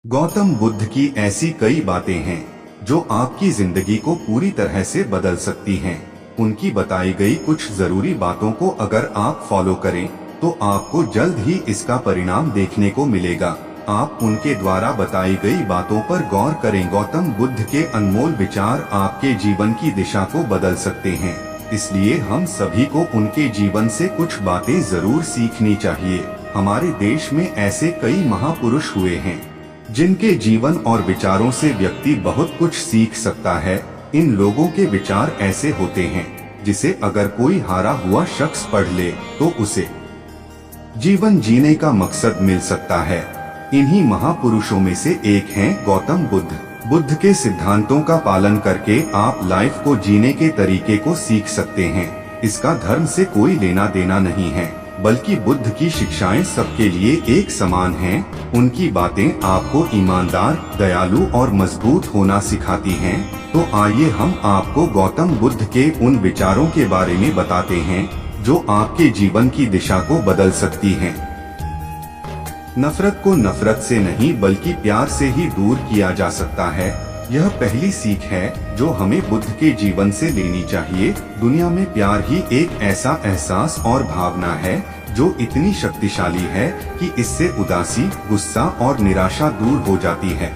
गौतम बुद्ध की ऐसी कई बातें हैं जो आपकी जिंदगी को पूरी तरह से बदल सकती हैं। उनकी बताई गई कुछ जरूरी बातों को अगर आप फॉलो करें तो आपको जल्द ही इसका परिणाम देखने को मिलेगा। आप उनके द्वारा बताई गई बातों पर गौर करें। गौतम बुद्ध के अनमोल विचार आपके जीवन की दिशा को बदल सकते हैं, इसलिए हम सभी को उनके जीवन से कुछ बातें जरूर सीखनी चाहिए। हमारे देश में ऐसे कई महापुरुष हुए हैं जिनके जीवन और विचारों से व्यक्ति बहुत कुछ सीख सकता है। इन लोगों के विचार ऐसे होते हैं जिसे अगर कोई हारा हुआ शख्स पढ़ ले तो उसे जीवन जीने का मकसद मिल सकता है। इन्हीं महापुरुषों में से एक हैं गौतम बुद्ध। बुद्ध के सिद्धांतों का पालन करके आप लाइफ को जीने के तरीके को सीख सकते हैं। इसका धर्म से कोई लेना देना नहीं है, बल्कि बुद्ध की शिक्षाएं सबके लिए एक समान हैं। उनकी बातें आपको ईमानदार, दयालु और मजबूत होना सिखाती हैं। तो आइए हम आपको गौतम बुद्ध के उन विचारों के बारे में बताते हैं जो आपके जीवन की दिशा को बदल सकती हैं। नफरत को नफरत से नहीं बल्कि प्यार से ही दूर किया जा सकता है। यह पहली सीख है जो हमें बुद्ध के जीवन से लेनी चाहिए। दुनिया में प्यार ही एक ऐसा एहसास और भावना है जो इतनी शक्तिशाली है कि इससे उदासी, गुस्सा और निराशा दूर हो जाती है।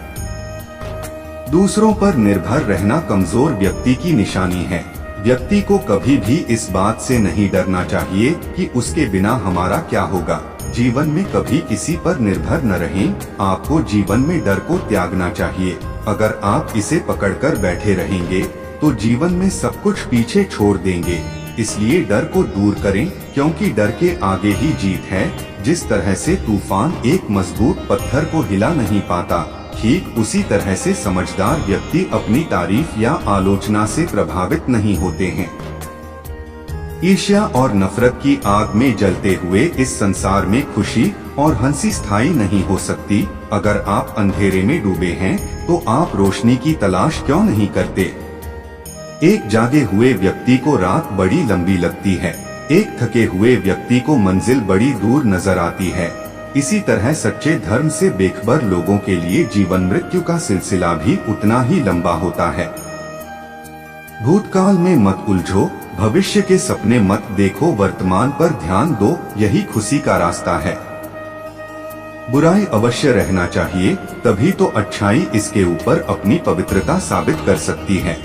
दूसरों पर निर्भर रहना कमजोर व्यक्ति की निशानी है। व्यक्ति को कभी भी इस बात से नहीं डरना चाहिए कि उसके बिना हमारा क्या होगा। जीवन में कभी किसी पर निर्भर न रहें। आपको जीवन में डर को त्यागना चाहिए। अगर आप इसे पकड़कर बैठे रहेंगे तो जीवन में सब कुछ पीछे छोड़ देंगे। इसलिए डर को दूर करें, क्योंकि डर के आगे ही जीत है। जिस तरह से तूफान एक मजबूत पत्थर को हिला नहीं पाता, ठीक उसी तरह से समझदार व्यक्ति अपनी तारीफ या आलोचना से प्रभावित नहीं होते हैं। ईर्ष्या और नफरत की आग में जलते हुए इस संसार में खुशी और हंसी स्थायी नहीं हो सकती। अगर आप अंधेरे में डूबे हैं तो आप रोशनी की तलाश क्यों नहीं करते? एक जागे हुए व्यक्ति को रात बड़ी लंबी लगती है, एक थके हुए व्यक्ति को मंजिल बड़ी दूर नजर आती है। इसी तरह सच्चे धर्म से बेखबर लोगों के लिए जीवन मृत्यु का सिलसिला भी उतना ही लंबा होता है। भूतकाल में मत उलझो, भविष्य के सपने मत देखो, वर्तमान पर ध्यान दो, यही खुशी का रास्ता है। बुराई अवश्य रहना चाहिए, तभी तो अच्छाई इसके ऊपर अपनी पवित्रता साबित कर सकती है।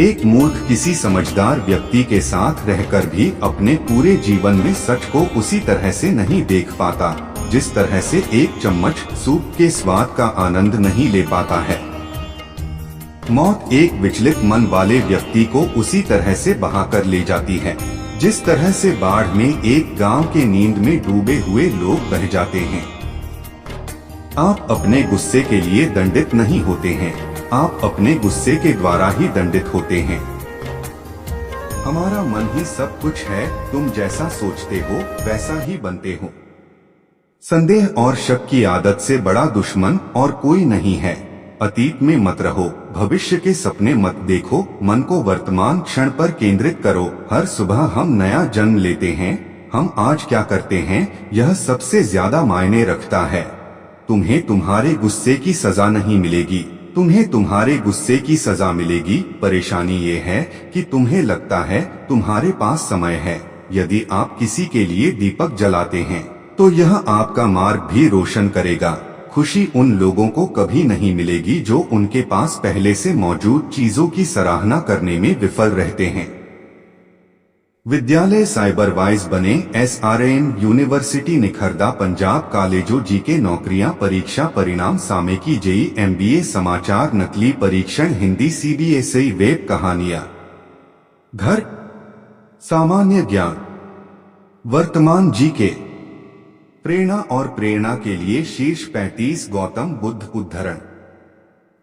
एक मूर्ख किसी समझदार व्यक्ति के साथ रहकर भी अपने पूरे जीवन में सच को उसी तरह से नहीं देख पाता, जिस तरह से एक चम्मच सूप के स्वाद का आनंद नहीं ले पाता है। मौत एक विचलित मन वाले व्यक्ति को उसी तरह से बहाकर ले जाती है, जिस तरह से बाढ़ में एक गांव के नींद में डूबे हुए लोग बह जाते हैं। आप अपने गुस्से के लिए दंडित नहीं होते हैं, आप अपने गुस्से के द्वारा ही दंडित होते हैं। हमारा मन ही सब कुछ है, तुम जैसा सोचते हो वैसा ही बनते हो। संदेह और शक की आदत से बड़ा दुश्मन और कोई नहीं है। अतीत में मत रहो, भविष्य के सपने मत देखो, मन को वर्तमान क्षण पर केंद्रित करो। हर सुबह हम नया जन्म लेते हैं, हम आज क्या करते हैं यह सबसे ज्यादा मायने रखता है। तुम्हें तुम्हारे गुस्से की सजा नहीं मिलेगी, तुम्हें तुम्हारे गुस्से की सजा मिलेगी। परेशानी ये है कि तुम्हें लगता है तुम्हारे पास समय है। यदि आप किसी के लिए दीपक जलाते हैं तो यह आपका मार्ग भी रोशन करेगा। खुशी उन लोगों को कभी नहीं मिलेगी जो उनके पास पहले से मौजूद चीजों की सराहना करने में विफल रहते हैं। विद्यालय साइबरवाइज बने, SRN यूनिवर्सिटी निखरदा, पंजाब कॉलेजों जीके नौकरियां, परीक्षा परिणाम सामेकी JEE MBA, समाचार नकली परीक्षण, हिंदी CBSE, वेब कहानियां, घर, सामान्य ज्ञान, वर्तमान जीके, प्रेरणा और प्रेरणा के लिए शीर्ष 35 गौतम बुद्ध उद्धरण।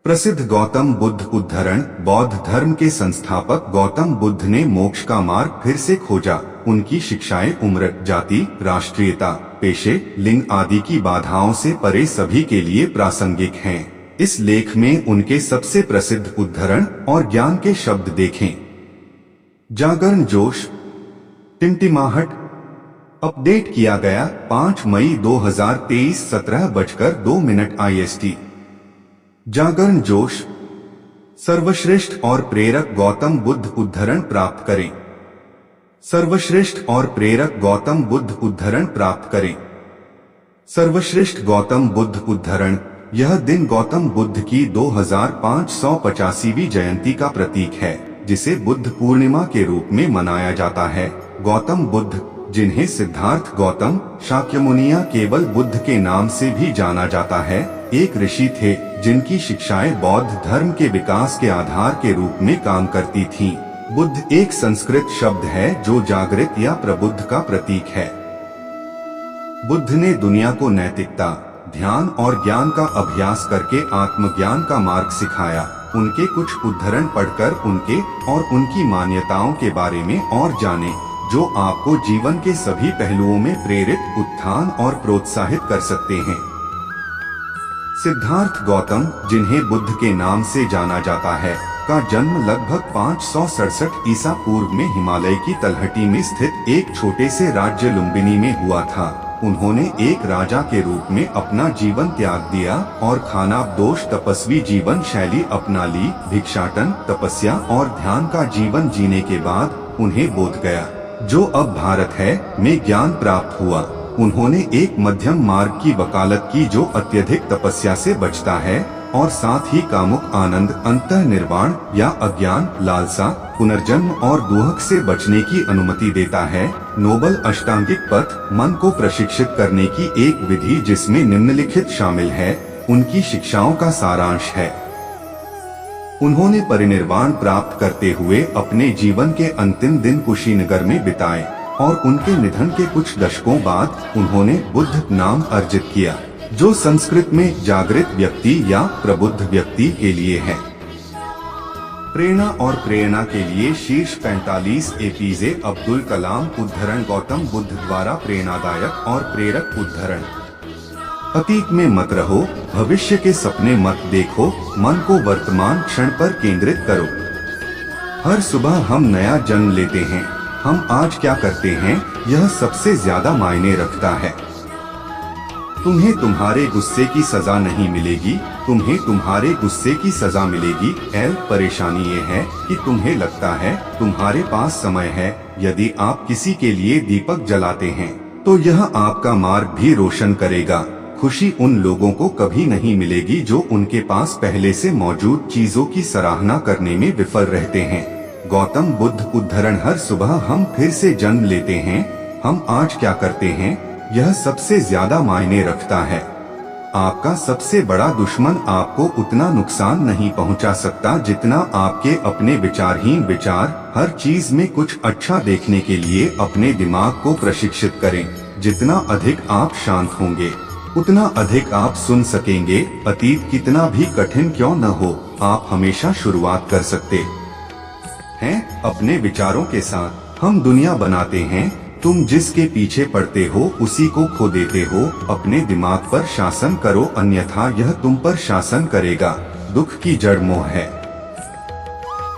प्रसिद्ध गौतम बुद्ध उद्धरण। बौद्ध धर्म के संस्थापक गौतम बुद्ध ने मोक्ष का मार्ग फिर से खोजा। उनकी शिक्षाएं उम्र, जाति, राष्ट्रीयता, पेशे, लिंग आदि की बाधाओं से परे सभी के लिए प्रासंगिक हैं। इस लेख में उनके सबसे प्रसिद्ध उद्धरण और ज्ञान के शब्द देखें। जागरण, जोश, टिमटिमाहट, अपडेट किया गया 5 मई 2023 17:02 IST। जागरण जोश। सर्वश्रेष्ठ और प्रेरक गौतम बुद्ध उद्धरण प्राप्त करें। सर्वश्रेष्ठ और प्रेरक गौतम बुद्ध उद्धरण प्राप्त करें। सर्वश्रेष्ठ गौतम बुद्ध उद्धरण। यह दिन गौतम बुद्ध की 2585वीं जयंती का प्रतीक है, जिसे बुद्ध पूर्णिमा के रूप में मनाया जाता है। गौतम बुद्ध, जिन्हें सिद्धार्थ गौतम शाक्यमुनिया केवल बुद्ध के नाम से भी जाना जाता है, एक ऋषि थे जिनकी शिक्षाएं बौद्ध धर्म के विकास के आधार के रूप में काम करती थीं। बुद्ध एक संस्कृत शब्द है जो जागृत या प्रबुद्ध का प्रतीक है। बुद्ध ने दुनिया को नैतिकता, ध्यान और ज्ञान का अभ्यास करके आत्मज्ञान का मार्ग सिखाया। उनके कुछ उद्धरण पढ़कर उनके और उनकी मान्यताओं के बारे में और जाने, जो आपको जीवन के सभी पहलुओं में प्रेरित, उत्थान और प्रोत्साहित कर सकते हैं। सिद्धार्थ गौतम, जिन्हें बुद्ध के नाम से जाना जाता है, का जन्म लगभग 567 ईसा पूर्व में हिमालय की तलहटी में स्थित एक छोटे से राज्य लुम्बिनी में हुआ था। उन्होंने एक राजा के रूप में अपना जीवन त्याग दिया और खानाबदोश तपस्वी जीवन शैली अपना ली। भिक्षाटन, तपस्या और ध्यान का जीवन जीने के बाद उन्हें बोध गया, जो अब भारत है, में ज्ञान प्राप्त हुआ। उन्होंने एक मध्यम मार्ग की वकालत की जो अत्यधिक तपस्या से बचता है और साथ ही कामुक आनंद, अंतः निर्वाण या अज्ञान, लालसा, पुनर्जन्म और दुहक से बचने की अनुमति देता है। नोबल अष्टांगिक पथ, मन को प्रशिक्षित करने की एक विधि जिसमें निम्नलिखित शामिल है, उनकी शिक्षाओं का सारांश है। उन्होंने परिनिर्वाण प्राप्त करते हुए अपने जीवन के अंतिम दिन कुशीनगर में बिताए और उनके निधन के कुछ दशकों बाद उन्होंने बुद्ध नाम अर्जित किया, जो संस्कृत में जागृत व्यक्ति या प्रबुद्ध व्यक्ति के लिए है। प्रेरणा और प्रेरणा के लिए शीर्ष 45 एपीजे अब्दुल कलाम उद्धरण। गौतम बुद्ध द्वारा प्रेरणादायक और प्रेरक उद्धरण। अतीत में मत रहो, भविष्य के सपने मत देखो, मन को वर्तमान क्षण पर केंद्रित करो। हर सुबह हम नया जन्म लेते हैं। हम आज क्या करते हैं, यह सबसे ज्यादा मायने रखता है। तुम्हें तुम्हारे गुस्से की सजा नहीं मिलेगी, तुम्हें तुम्हारे गुस्से की सजा मिलेगी। परेशानी ये है कि तुम्हें लगता है तुम्हारे पास समय है। यदि आप किसी के लिए दीपक जलाते हैं, तो यह आपका मार्ग भी रोशन करेगा। खुशी उन लोगों को कभी नहीं मिलेगी जो उनके पास पहले से मौजूद चीजों की सराहना करने में विफल रहते हैं। गौतम बुद्ध उद्धरण। हर सुबह हम फिर से जन्म लेते हैं। हम आज क्या करते हैं, यह सबसे ज्यादा मायने रखता है। आपका सबसे बड़ा दुश्मन आपको उतना नुकसान नहीं पहुंचा सकता जितना आपके अपने विचारहीन विचार। हर चीज में कुछ अच्छा देखने के लिए अपने दिमाग को प्रशिक्षित करें। जितना अधिक आप शांत होंगे, उतना अधिक आप सुन सकेंगे। अतीत कितना भी कठिन क्यों न हो, आप हमेशा शुरुआत कर सकते हैं अपने विचारों के साथ। हम दुनिया बनाते हैं, तुम जिसके पीछे पड़ते हो उसी को खो देते हो। अपने दिमाग पर शासन करो, अन्यथा यह तुम पर शासन करेगा। दुख की जड़ मोह है।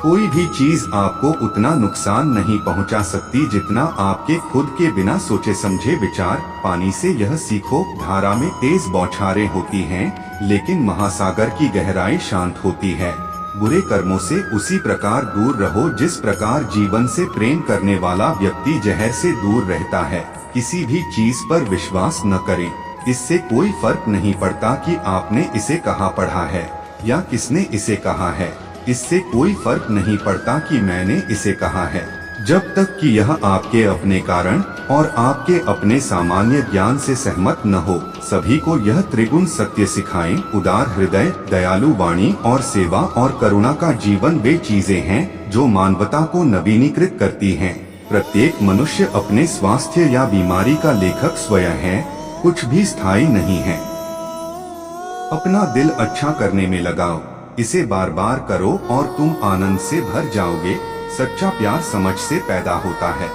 कोई भी चीज आपको उतना नुकसान नहीं पहुंचा सकती जितना आपके खुद के बिना सोचे समझे विचार। पानी से यह सीखो, धारा में तेज बौछारें होती हैं, लेकिन महासागर की गहराई शांत होती है। बुरे कर्मों से उसी प्रकार दूर रहो जिस प्रकार जीवन से प्रेम करने वाला व्यक्ति जहर से दूर रहता है। किसी भी चीज पर विश्वास न करें। इससे कोई फर्क नहीं पड़ता कि आपने इसे कहाँ पढ़ा है या किसने इसे कहा है। इससे कोई फर्क नहीं पड़ता कि मैंने इसे कहा है, जब तक कि यह आपके अपने कारण और आपके अपने सामान्य ज्ञान से सहमत न हो। सभी को यह त्रिगुण सत्य सिखाएं। उदार हृदय, दयालु वाणी और सेवा और करुणा का जीवन वे चीजें हैं जो मानवता को नवीनीकृत करती हैं। प्रत्येक मनुष्य अपने स्वास्थ्य या बीमारी का लेखक स्वयं है, कुछ भी स्थायी नहीं है। अपना दिल अच्छा करने में लगाओ, इसे बार बार करो और तुम आनंद से भर जाओगे। सच्चा प्यार समझ से पैदा होता है।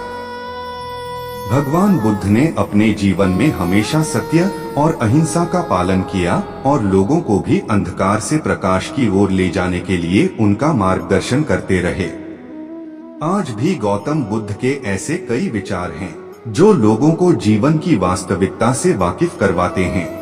भगवान बुद्ध ने अपने जीवन में हमेशा सत्य और अहिंसा का पालन किया और लोगों को भी अंधकार से प्रकाश की ओर ले जाने के लिए उनका मार्गदर्शन करते रहे। आज भी गौतम बुद्ध के ऐसे कई विचार हैं जो लोगों को जीवन की वास्तविकता से वाकिफ करवाते हैं।